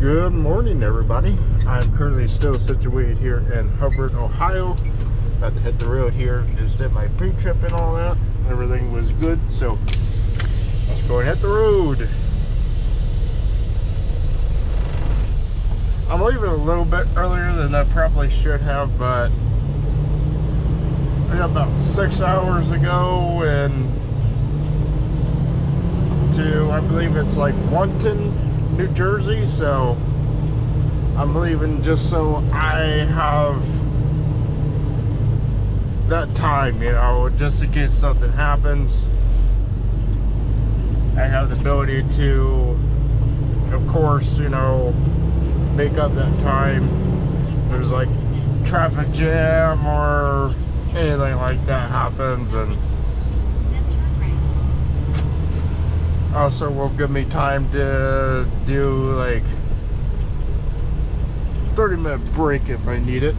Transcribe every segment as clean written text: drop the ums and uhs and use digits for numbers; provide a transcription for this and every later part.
Good morning, everybody. I'm currently still situated here in Hubbard, Ohio. About to hit the road here. Just did my pre-trip and all that. Everything was good, so let's go and hit the road. I'm leaving a little bit earlier than I probably should have, but I got about 6 hours ago and to, I believe it's like Wharton, New Jersey, so I'm leaving just so I have that time, you know, just in case something happens. I have the ability to, of course, you know, make up that time. There's like traffic jam or anything like that happens, and also will give me time to do like 30-minute break if I need it.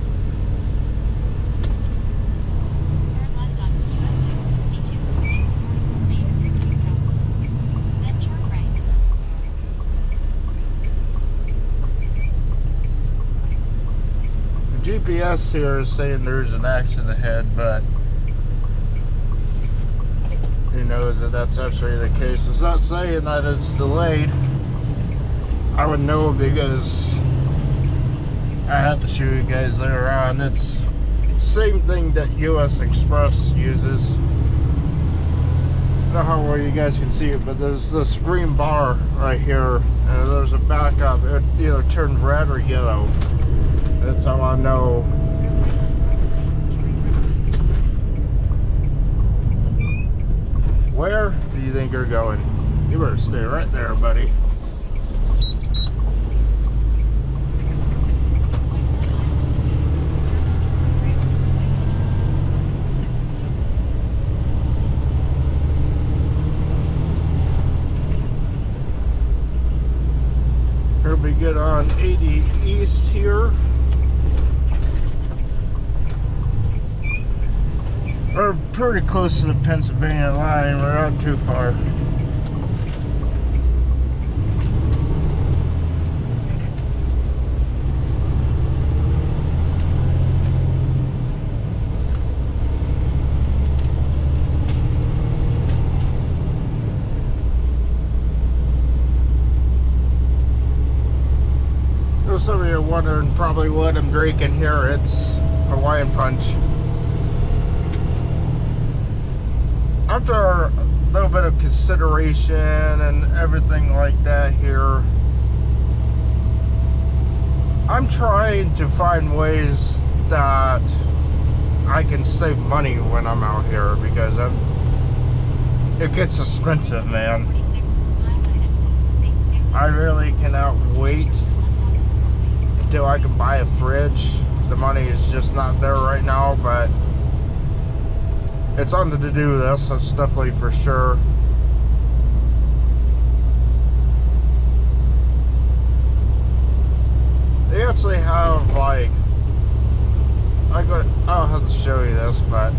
The GPS here is saying there's an accident ahead, but who knows if that's actually the case. It's not saying that it's delayed. I would know because I have to show you guys later on. It's same thing that US Express uses. I don't know how well you guys can see it, but there's this green bar right here, and there's a backup. It either turns red or yellow. That's how I know. Where do you think you're going? You better stay right there, buddy. Here we get on 80 East here. We're pretty close to the Pennsylvania line. We're not too far. So some of you are wondering probably what I'm drinking here. It's Hawaiian Punch. After a little bit of consideration and everything like that here, I'm trying to find ways that I can save money when I'm out here, because it gets expensive, man. I really cannot wait until I can buy a fridge. The money is just not there right now, but it's on the to-do list, that's definitely for sure. They actually have like, I don't have to show you this, but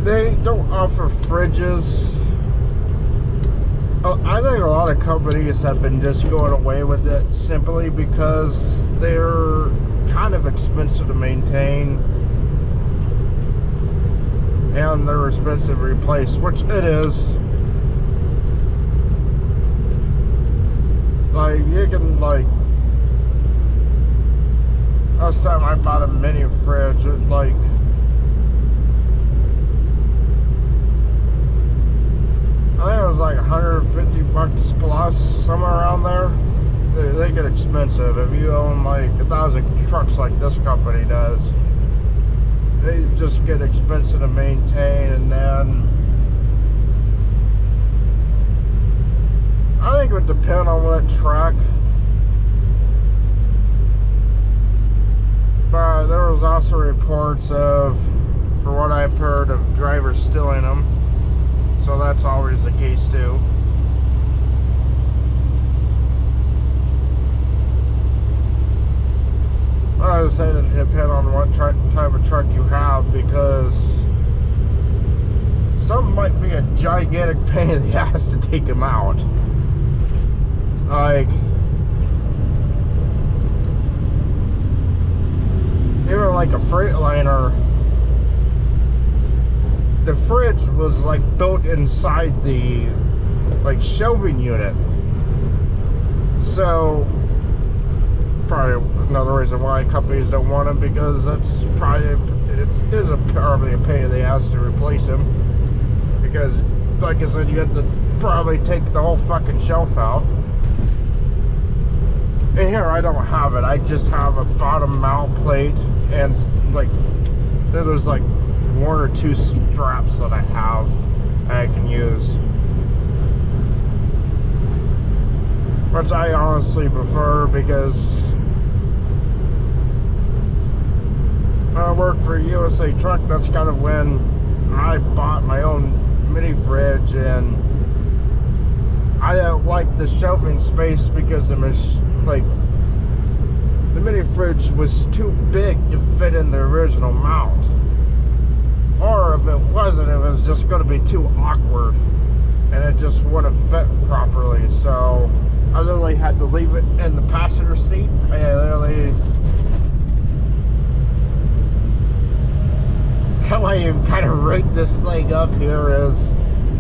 they don't offer fridges. I think a lot of companies have been just going away with it simply because they're kind of expensive to maintain. And they're expensive to replace, which it is. Like, you can, like, last time I bought a mini fridge, it, like, I think it was like 150 bucks plus, somewhere around there. They get expensive. If you own like 1,000 trucks like this company does, they just get expensive to maintain. And then I think it would depend on what track, but there was also reports of, for what I've heard, of drivers stealing them, so that's always the case too. I was saying it depends on what type of truck you have, because some might be a gigantic pain in the ass to take them out. Like, like a Freightliner, the fridge was like built inside the like shelving unit. So probably another reason why companies don't want them, because that's probably probably a pain in the ass to replace them, because like I said, you have to probably take the whole fucking shelf out. And here I don't have it. I just have a bottom mount plate, and like there's like one or two straps that I have I can use, which I honestly prefer, because when I worked for USA Truck, that's kind of when I bought my own mini fridge, and I don't like the shelving space because the mini fridge was too big to fit in the original mount, or if it wasn't, it was just going to be too awkward and it just wouldn't fit properly. So I literally had to leave it in the passenger seat. How I even kind of rigged this thing up here is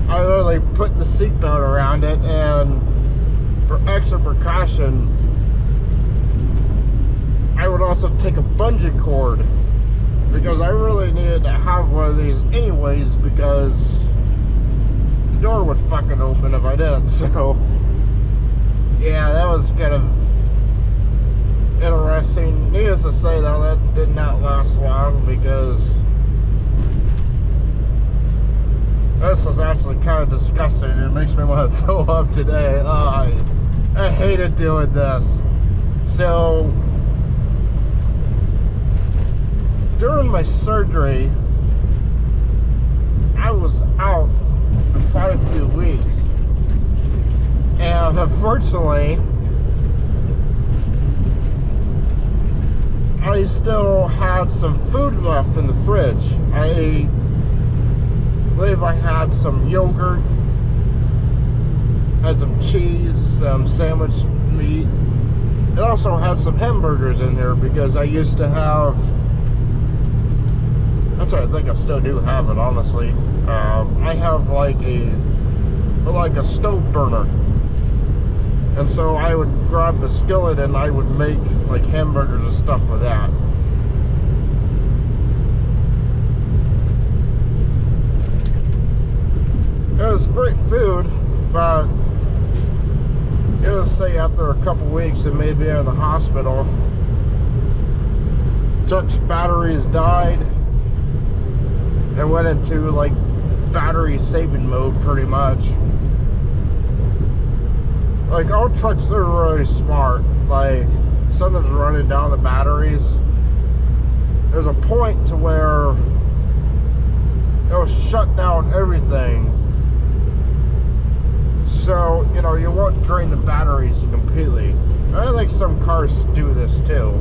I literally put the seatbelt around it, and for extra precaution I would also take a bungee cord, because I really needed to have one of these anyways, because the door would fucking open if I didn't. So yeah, that was kind of interesting. Needless to say, though, that did not last long, because this was actually kind of disgusting. It makes me want to throw up today. I hated doing this. So during my surgery, I was out for quite a few weeks, and unfortunately I still had some food left in the fridge. I believe I had some yogurt, had some cheese, some sandwich meat, and also had some hamburgers in there, because I used to have, actually I think I still do have it, honestly. I have like a stove burner, and so I would grab the skillet and I would make like hamburgers and stuff with that. It was great food, but let's say after a couple weeks of me being in the hospital, truck's batteries died and went into like battery saving mode pretty much. Like, all trucks are really smart. Like, something's running down the batteries, there's a point to where it'll shut down everything. So, you know, you won't drain the batteries completely. I think some cars do this too.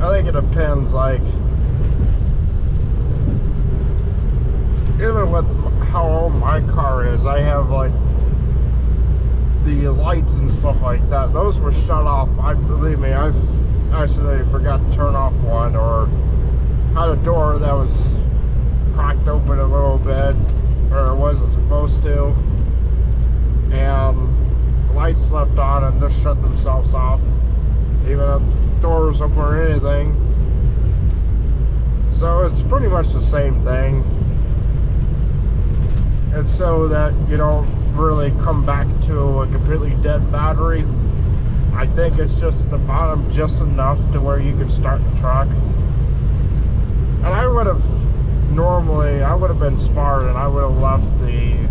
I think it depends, like, even with how old my car is, I have like the lights and stuff like that. Those were shut off. Believe me, I actually forgot to turn off one, or had a door that was cracked open a little bit, or it wasn't supposed to, and the lights left on and just shut themselves off, even if the door was open or anything. So it's pretty much the same thing. And so that you don't really come back to a completely dead battery, I think it's just the bottom just enough to where you can start the truck. And I would have been smart, and I would have left the,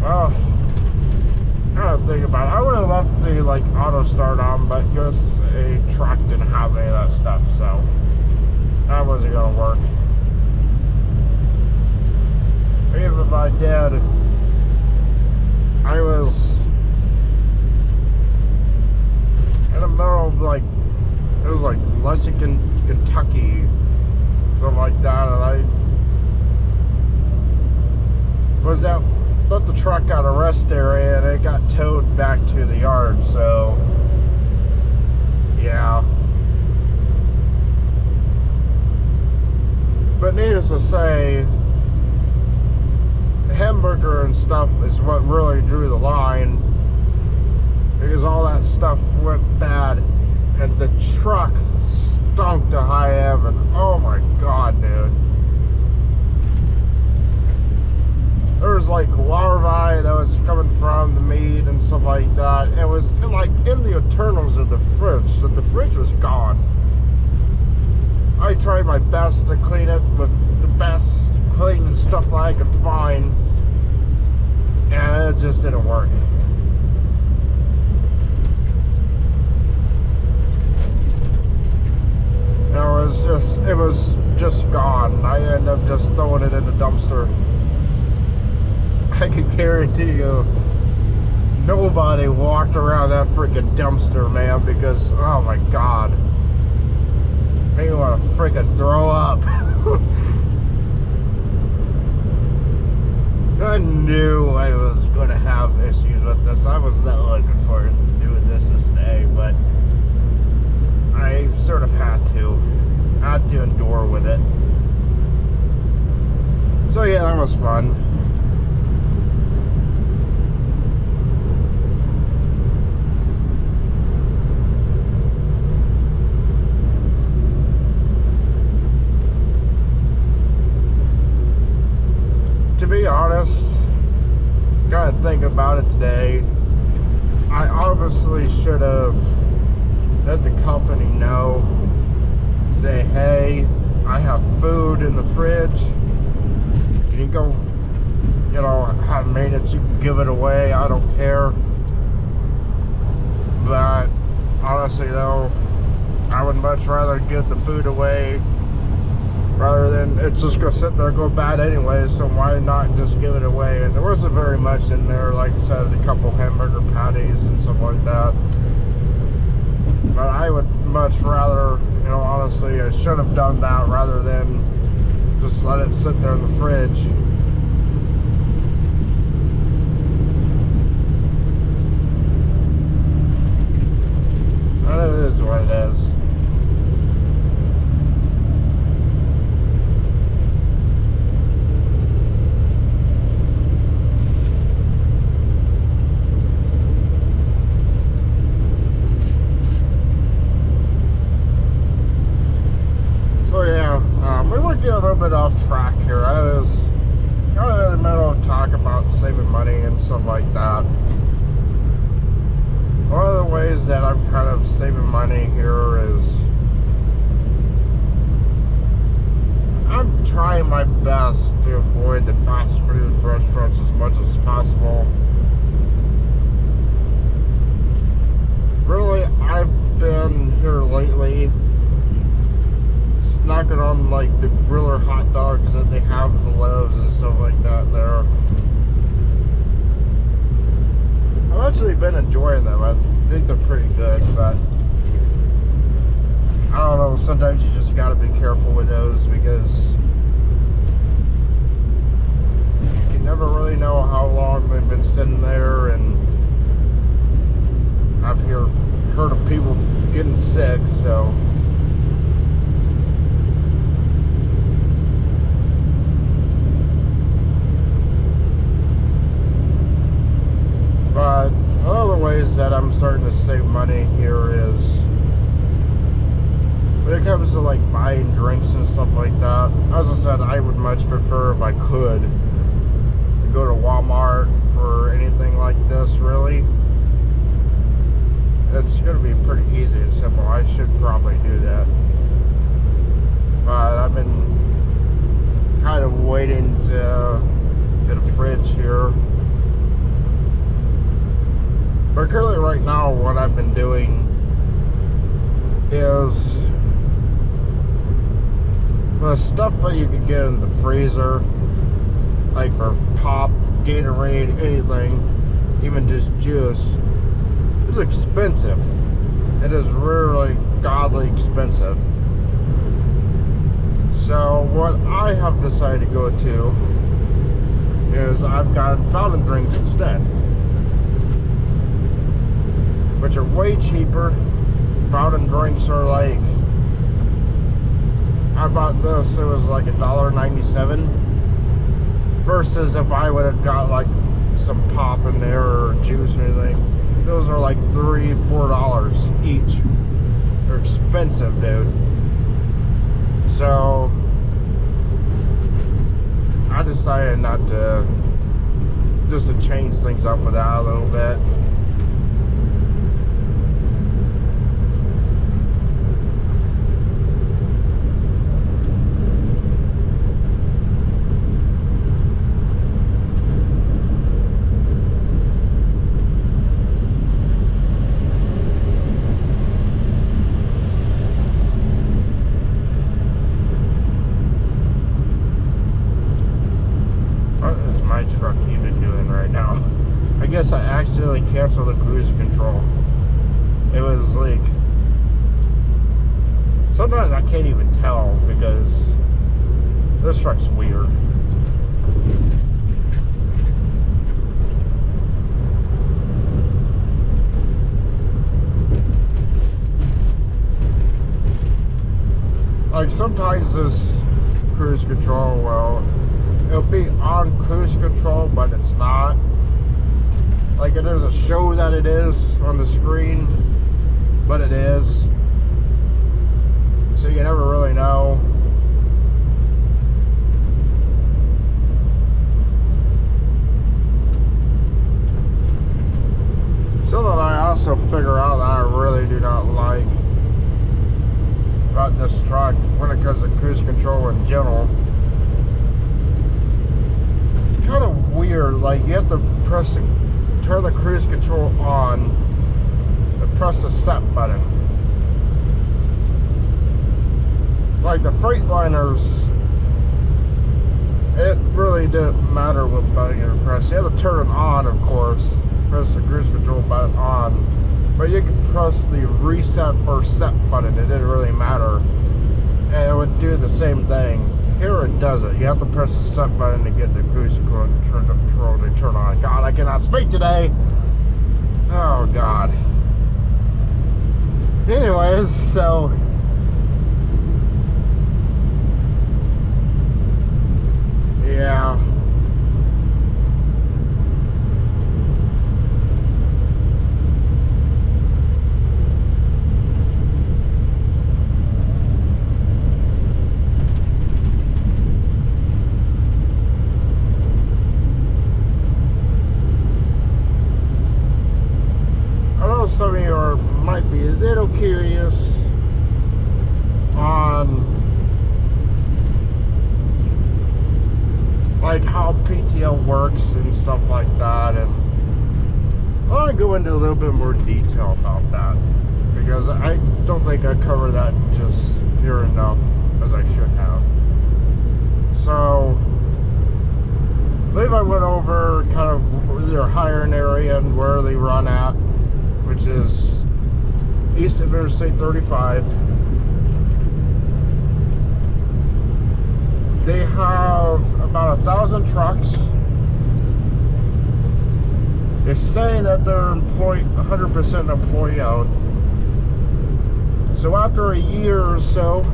well, I don't think about it. I would have left the like auto start on, but just a truck didn't have any of that stuff, so that wasn't gonna work. Even if I did, I was in the middle of like, it was like Lexington, Kentucky, something like that, and I was out, let the truck out of rest area, and it got towed back to the yard. So yeah, But needless to say, the hamburger and stuff is what really drew the line, because all that stuff went bad and the truck stunk to high heaven. Oh my god, dude. There was like larvae that was coming from the meat and stuff like that. It was like in the internals of the fridge, so the fridge was gone. I tried my best to clean it with the best cleaning stuff I could find, and it just didn't work. It was just gone. I ended up just throwing it in the dumpster. I can guarantee you nobody walked around that freaking dumpster, man, because oh my god, made me want to freaking throw up. I knew I was going to have issues with this. I was not looking forward to doing this day, but I sort of had to endure with it. So yeah, that was fun. To be honest, gotta think about it today, I obviously should have let the company know, say, hey, I have food in the fridge, can you go, you know, have maintenance, you can give it away, I don't care. But honestly though, I would much rather give the food away rather than it's just gonna sit there and go bad anyway, so why not just give it away? And there wasn't very much in there, like I said, a couple hamburger patties and stuff like that. But I would much rather, you know, honestly, I should have done that rather than just let it sit there in the fridge. But it is what it is. We were getting a little bit off track here. I was kind of in the middle of talk about saving money and stuff like that. One of the ways that I'm kind of saving money here is I'm trying my best to avoid the fast food restaurants as much as possible. Really, I've been here lately snacking on like the griller hot dogs that they have at the Lowe's and stuff like that there. I've actually been enjoying them. I think they're pretty good, but I don't know, sometimes you just gotta be careful with those because you never really know how long they've been sitting there, and I've heard of people getting sick, so but one of the ways that I'm starting to save money here is when it comes to like buying drinks and stuff like that. As I said, I would much prefer, if I could, to go to Walmart for anything like this, really. It's going to be pretty easy and simple. I should probably do that. But I've been kind of waiting to get a fridge here. But currently right now, what I've been doing is the stuff that you can get in the freezer, like for pop, Gatorade, anything, even just juice, is expensive. It is really godly expensive. So what I have decided to go to is I've got fountain drinks instead, which are way cheaper. Fountain drinks are like I bought this, it was like $1.97 versus if I would have got like some pop in there or juice or anything. Those are like $3-4 each. They're expensive, dude. So I decided not to, just to change things up with that a little bit. Truck even doing right now? I guess I accidentally canceled the cruise control. It was like, sometimes I can't even tell because this truck's weird. Like sometimes this cruise control, well, it'll be on cruise control, but it's not. Like it doesn't show that it is on the screen, but it is. So you never really know. Something I also figure out that I really do not like about this truck when it comes to cruise control in general. Kind of weird, like you have to turn the cruise control on and press the set button. Like the Freightliners, it really didn't matter what button you press. You had to turn it on, of course, press the cruise control button on, but you could press the reset or set button. It didn't really matter, and it would do the same thing. Here it doesn't. You have to press the set button to get the cruise control to turn on. God, I cannot speak today. Oh God. Anyways, so yeah. Some of you might be a little curious on like how PTO works and stuff like that, and I want to go into a little bit more detail about that because I don't think I cover that just here enough as I should have. So I believe I went over kind of their hiring area and where they run at, which is east of Interstate 35. They have about 1,000 trucks. They say that they're 100% employee owned. So after a year or so,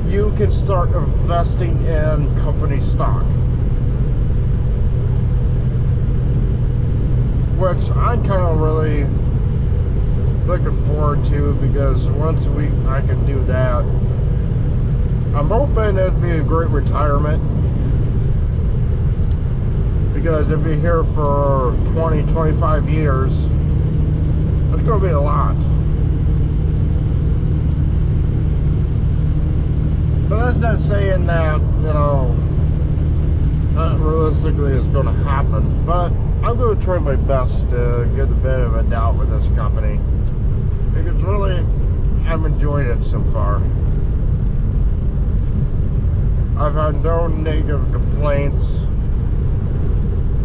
you can start investing in company stock, which I'm kind of really looking forward to, because once a week I can do that. I'm hoping it'd be a great retirement, because if you're here for 20-25 years, it's going to be a lot. But that's not saying that, you know, that realistically is going to happen, but I'm going to try my best to get the benefit of a doubt with this company, because really I'm enjoying it so far. I've had no negative complaints.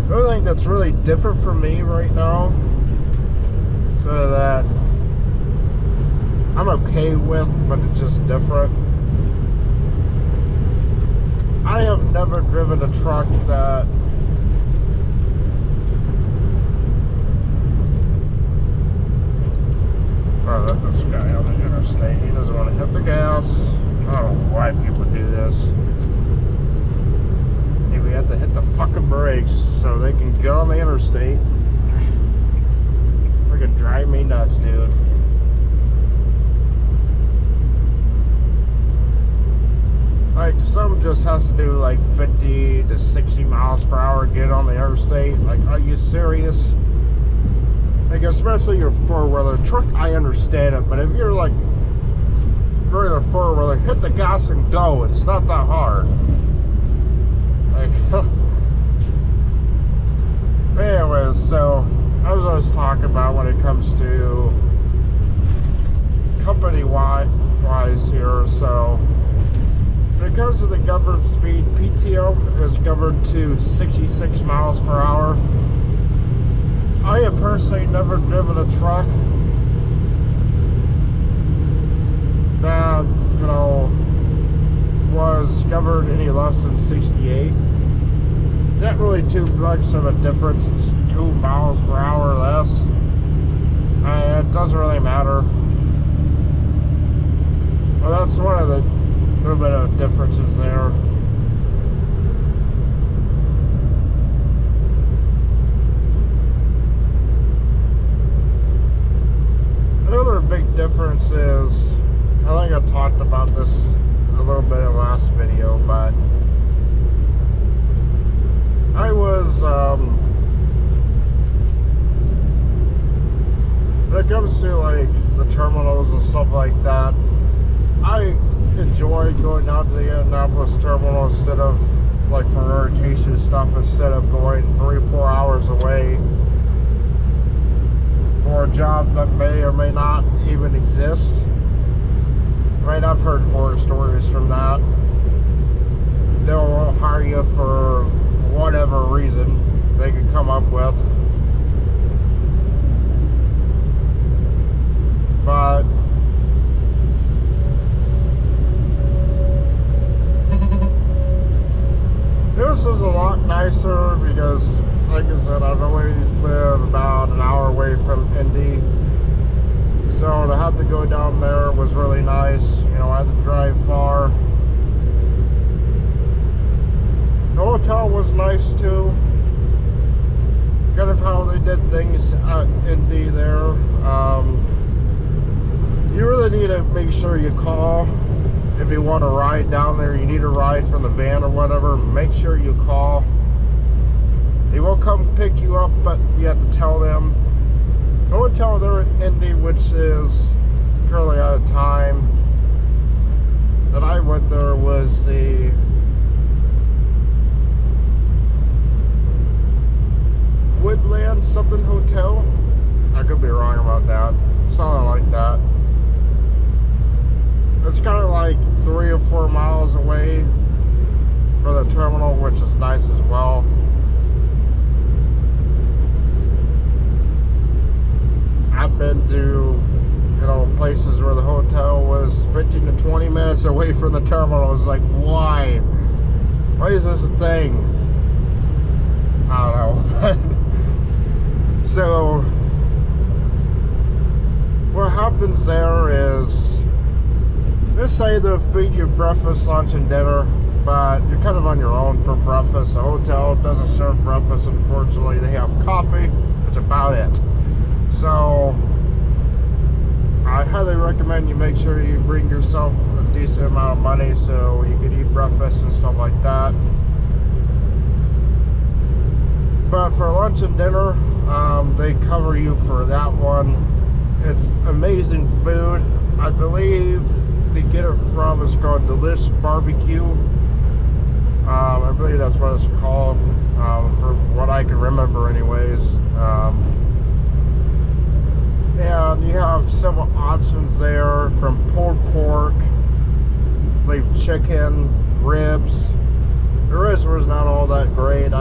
The only thing that's really different for me right now, so that I'm okay with, but it's just different. I have never driven a truck that let this guy on the interstate. He doesn't want to hit the gas. brakes so they can get on the interstate. Freaking drive me nuts, dude. Like, some just has to do like 50 to 60 miles per hour to get on the interstate. Like, are you serious? Like, especially your four-wheeler truck, I understand it, but if you're like regular four-wheeler, hit the gas and go. It's not that hard. Like, anyways, so as I was talking about when it comes to company-wise here, so because of the governed speed, PTO is governed to 66 miles per hour. I have personally never driven a truck that, you know, was governed any less than 68. Not really too much of a difference. It's 2 miles per hour less. It doesn't really matter. Well, that's one of the little bit of differences there. Another big difference is, I think I talked about this a little bit in the last video, but I was, when it comes to like the terminals and stuff like that, I enjoy going down to the Indianapolis terminal instead of like for rotation stuff, instead of going 3 or 4 hours away for a job that may or may not even exist. Right, I've heard horror stories from that. They'll hire you for whatever reason they could come up with. But this is a lot nicer because, like I said, I've only lived about an hour away from Indy. So to have to go down there was really nice. You know, I had to drive far. The hotel was nice too. Kind of how they did things at Indy there. You really need to make sure you call. If you want to ride down there, you need a ride from the van or whatever, make sure you call. They will come pick you up, but you have to tell them. The hotel there in Indy, which is currently out of time, that I went there was the Woodland something hotel. I could be wrong about that. Something like that. It's kind of like 3 or 4 miles away from the terminal, which is nice as well. I've been to, you know, places where the hotel was 15 to 20 minutes away from the terminal. It's like, why? Why is this a thing? I don't know. So, what happens there is, let's say they'll feed you breakfast, lunch, and dinner, but you're kind of on your own for breakfast. The hotel doesn't serve breakfast, unfortunately. They have coffee. That's about it. So I highly recommend you make sure you bring yourself a decent amount of money so you can eat breakfast and stuff like that. But for lunch and dinner, they cover you for that one. It's amazing food. I believe they get it from, it's called Delicious Barbecue. I believe that's what it's called, for what I can remember anyways. And you have several options there, from pulled pork, like chicken, ribs. The ribs was not all that great.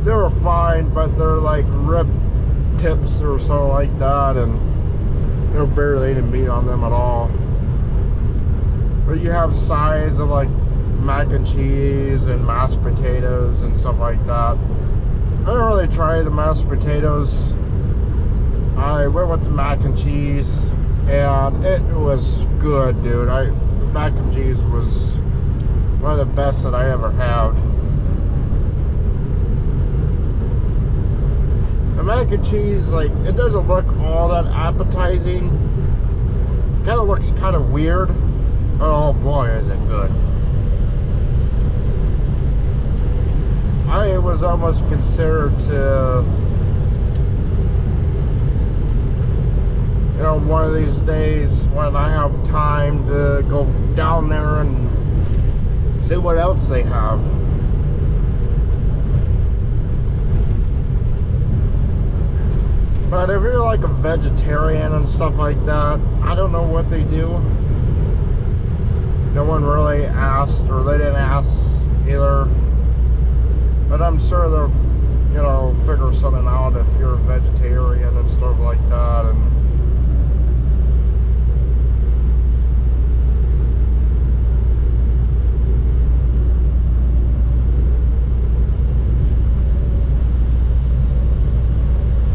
They were fine, but they're like rib tips or something like that, and there's barely any meat on them at all. But you have sides of like mac and cheese and mashed potatoes and stuff like that. I didn't really try the mashed potatoes. I went with the mac and cheese, and it was good, dude. The mac and cheese was one of the best that I ever had. mac and cheese, like, it doesn't look all that appetizing. Kind of looks kind of weird. Oh boy, is it good. I was almost considered to, you know, one of these days when I have time to go down there and see what else they have. But if you're like a vegetarian and stuff like that, I don't know what they do. No one really asked, or they didn't ask either. But I'm sure they'll, you know, figure something out if you're a vegetarian and stuff like that. And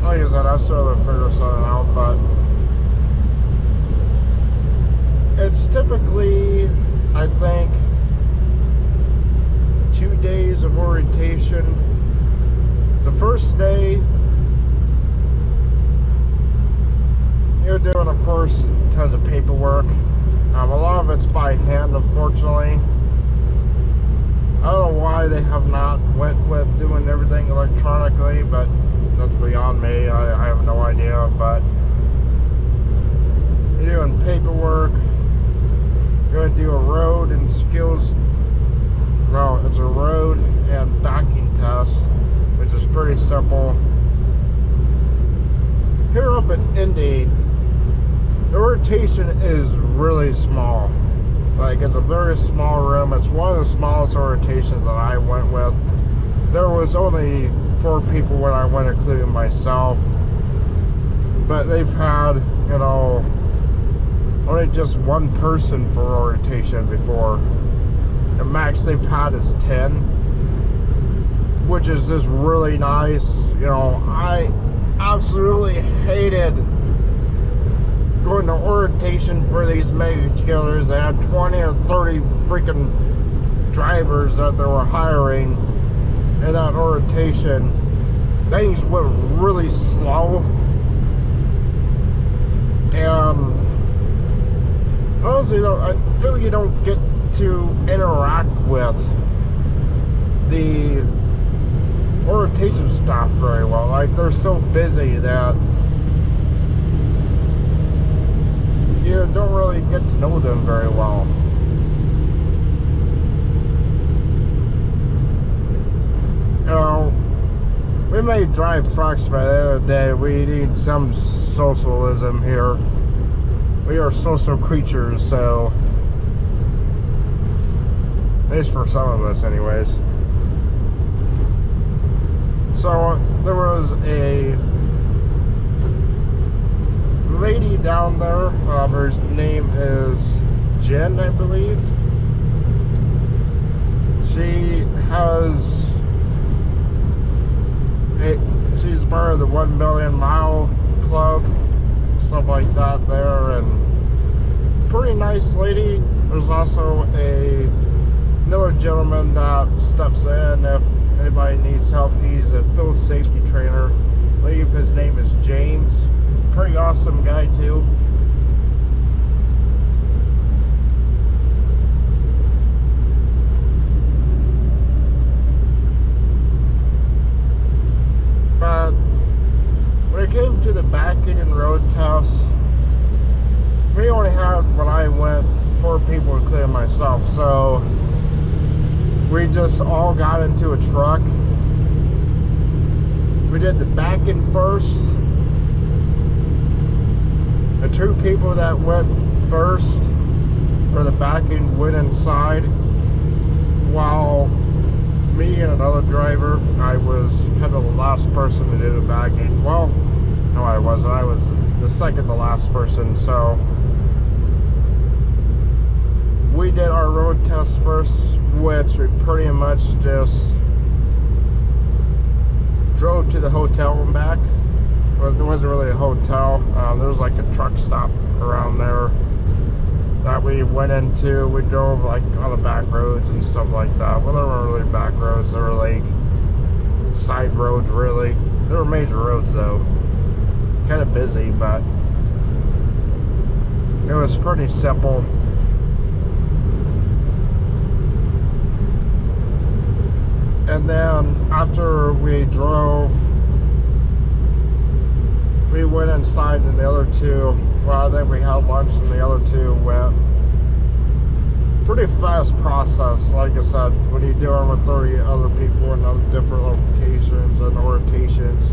like I said, I'm sure they'll figure something out, but it's typically, I think, 2 days of orientation. The first day, you're doing, of course, tons of paperwork. A lot of it's by hand, unfortunately. I don't know why they have not went with doing everything electronically, but that's beyond me. I have no idea. But you're doing paperwork. You're going to do a road and skills. Well, it's a road and backing test, which is pretty simple. Here up in Indy, the orientation is really small. Like, it's a very small room. It's one of the smallest orientations that I went with. There was only 4 people when I went, including myself. But they've had, you know, only just 1 person for orientation before. The max they've had is 10, which is just really nice. You know, I absolutely hated going to orientation for these mega killers. They had 20 or 30 freaking drivers that they were hiring in that orientation. Things went really slow, and honestly though, I feel you don't get to interact with the orientation staff very well. Like, they're so busy that you don't really get to know them very well. You know, we may drive trucks, but at the end of the day, we need some socialism here. We are social creatures, so at least for some of us anyways. So there was a lady down there, her name is Jen, I believe. She has she's part of the 1 million mile club, stuff like that there, and pretty nice lady. There's also another gentleman that steps in if anybody needs help. He's a field safety trainer. I believe his name is James. Pretty awesome guy too. But when it came to the backing and road test, we only had, when I went, 4 people, including myself. So we just all got into a truck. We did the backing first. The 2 people that went first, or the backing, went inside, while me and another driver, I was kind of the last person to do the backing. Well, no, I wasn't. I was the second to last person. So we did our road test first, which we pretty much just drove to the hotel and back. Well, there wasn't really a hotel. There was like a truck stop around there that we went into. We drove like on the back roads and stuff like that. Well, they weren't really back roads. They were like side roads, really. There were major roads though. Kind of busy, but it was pretty simple. And then after we drove, we went inside and the other two, well, then we had lunch and the other two went. Pretty fast process, like I said, when you're dealing with 30 other people in other different locations and orientations,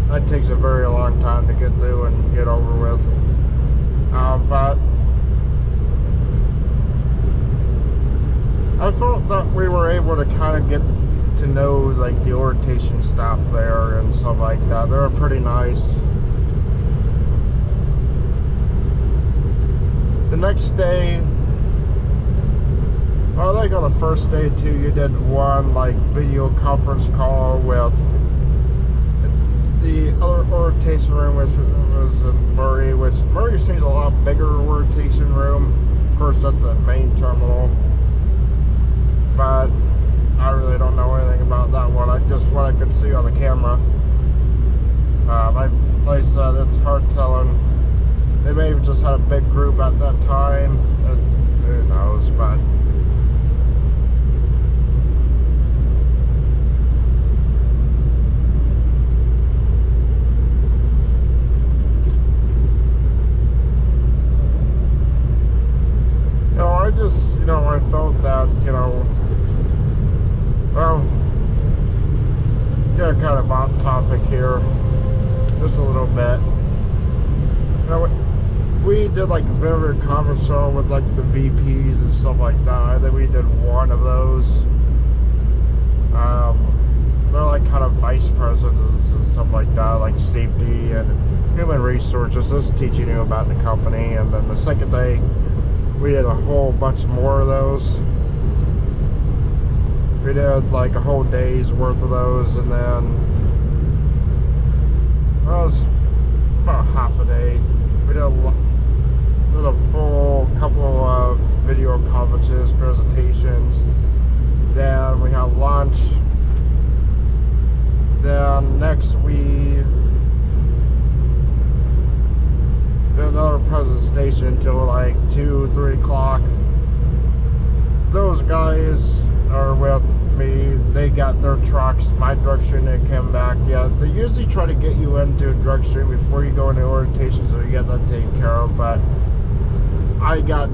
that takes a very long time to get through and get over with. But I felt that we were able to kind of get to know like the orientation staff there and stuff like that. They were pretty nice. The next day, I think on the first day too, you did one like video conference call with the other orientation room, which was in Murray, which Murray seems a lot bigger orientation room. Of course, that's a main terminal, but I really don't know anything about that one. I just what I could see on the camera. Like I said, it's hard telling. They may have just had a big group at that time. Who knows, but. I felt that, well, yeah, kind of off topic here, just a little bit. We did like a video conference call with like the VPs and stuff like that. I think we did one of those. They're like kind of vice presidents and stuff like that, like safety and human resources, just teaching you about the company. And then the second day, we did a whole bunch more of those. We did like a whole day's worth of those, and then that was about half a day. We did a full couple of video conferences, presentations. Then we had lunch. Then next we did another presentation until like 2-3 o'clock. Those guys are with me. They got their trucks, my drug screen, they came back. Yeah, they usually try to get you into a drug screen before you go into orientation, so you get that taken care of. But I got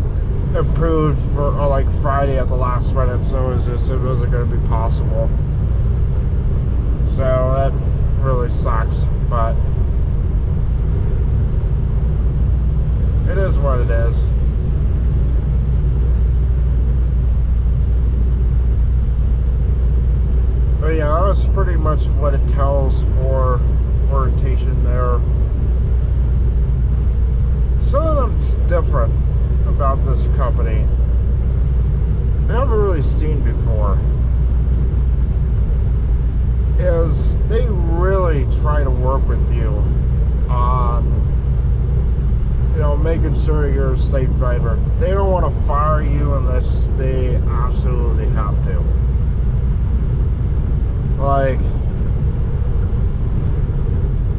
approved for like Friday at the last minute, so it wasn't going to be possible. So that really sucks, but it is what it is. But yeah, that was pretty much what it tells for orientation there. Something that's different about this company, I haven't really seen before, is they really try to work with you on making sure you're a safe driver. They don't want to fire you unless they absolutely have to. Like,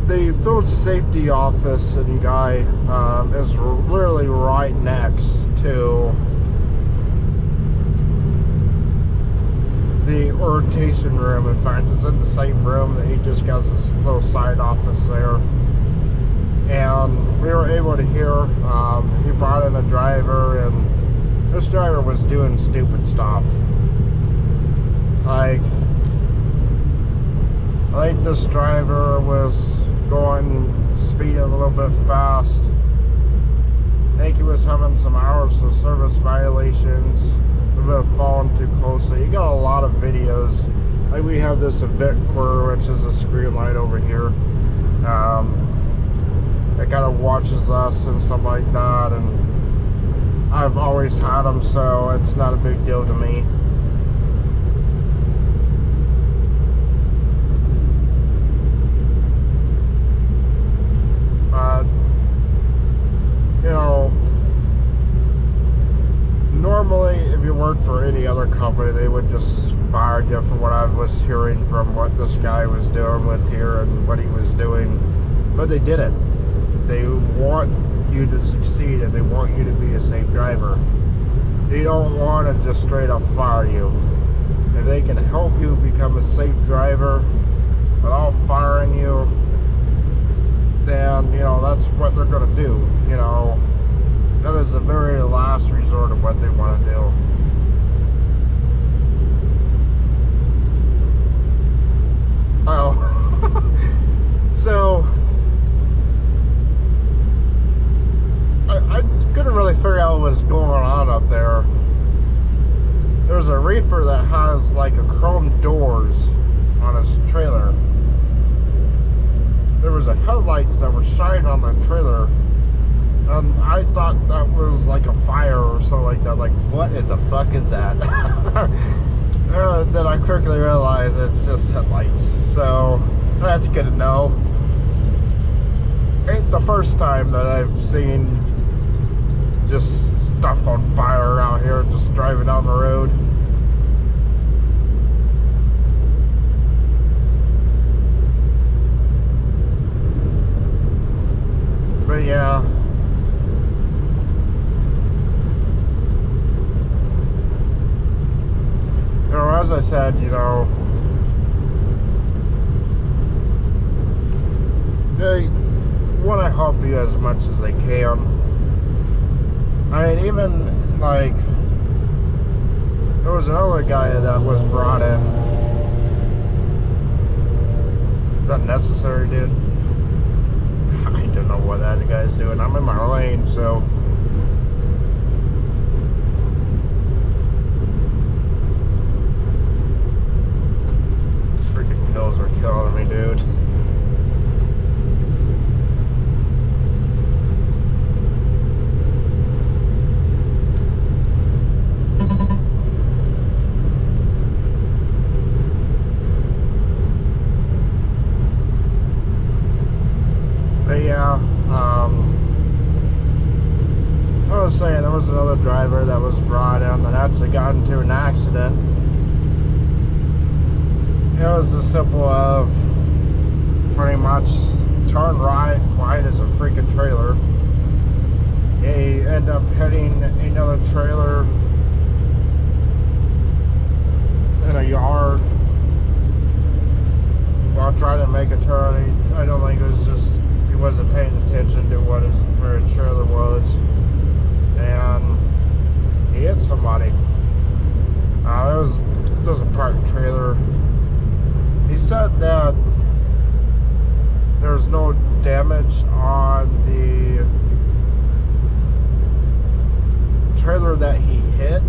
the field safety office and guy is literally right next to the orientation room. In fact, it's in the same room that he just got his little side office there. And we were able to hear, he brought in a driver, and this driver was doing stupid stuff. Like, I think this driver was speeding a little bit fast. I think he was having some hours of service violations, a little bit of falling too close. So you got a lot of videos. Like, we have this Victor, which is a screen light over here. It kind of watches us and stuff like that, and I've always had them, so it's not a big deal to me. But normally if you work for any other company, they would just fired you for what I was hearing from what this guy was doing with here and what he was doing. But they did it. They want you to succeed and they want you to be a safe driver. They don't want to just straight up fire you. If they can help you become a safe driver without firing you, then, you know, that's what they're going to do. You know, that is the very last resort of what they want to do. Oh. So I couldn't really figure out what was going on up there. There's a reefer that has like a chrome doors on his trailer. There was a headlights that were shining on the trailer, and I thought that was like a fire or something like that. Like, what in the fuck is that? Then I quickly realized it's just headlights. So that's good to know. Ain't the first time that I've seen just stuff on fire around here just driving down the road. But yeah, you know, as I said, you know, they want to help you as much as they can. I mean, even like there was another guy that was brought in. Is that necessary, dude? I don't know what that guy's doing. I'm in my lane, so. These freaking hills are killing me, dude. Yeah, I was saying there was another driver that was brought in that actually got into an accident. It was as simple of pretty much turn right as a freaking trailer. He ended up hitting another trailer in a yard while trying to make a turn. I don't think it was just he wasn't paying attention to where his trailer was, and he hit somebody. It was a parked trailer. He said that there's no damage on the trailer that he hit,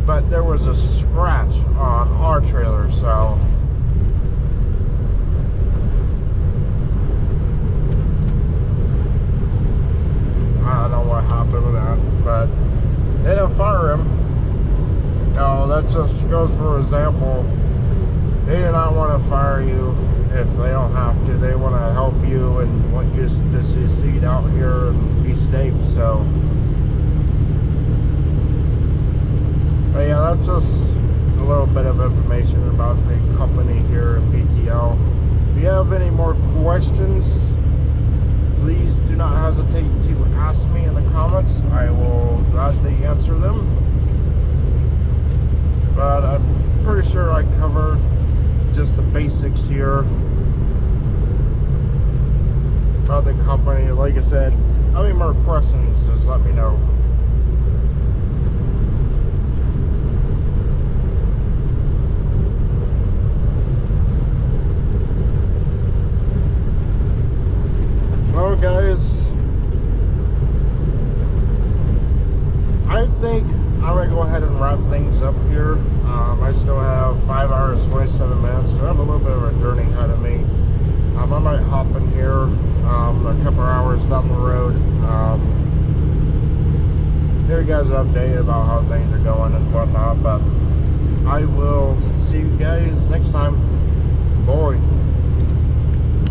but there was a scratch on our trailer, so I don't know what happened with that, but they didn't fire him. No, that just goes for example. They do not want to fire you if they don't have to. They want to help you and want you to succeed out here and be safe. So, but yeah, that's just a little bit of information about the company here at PTL. If you have any more questions, please do not hesitate to ask me in the comments. I will gladly answer them. But I'm pretty sure I covered just the basics here about the company. Like I said, any more questions, just let me know. Well, guys, I think I'm going to go ahead and wrap things up here. I still have 5 hours, 27 minutes, so I have a little bit of a journey ahead of me. I might hop in here a couple hours down the road. Give you guys an update about how things are going and whatnot, but I will see you guys next time.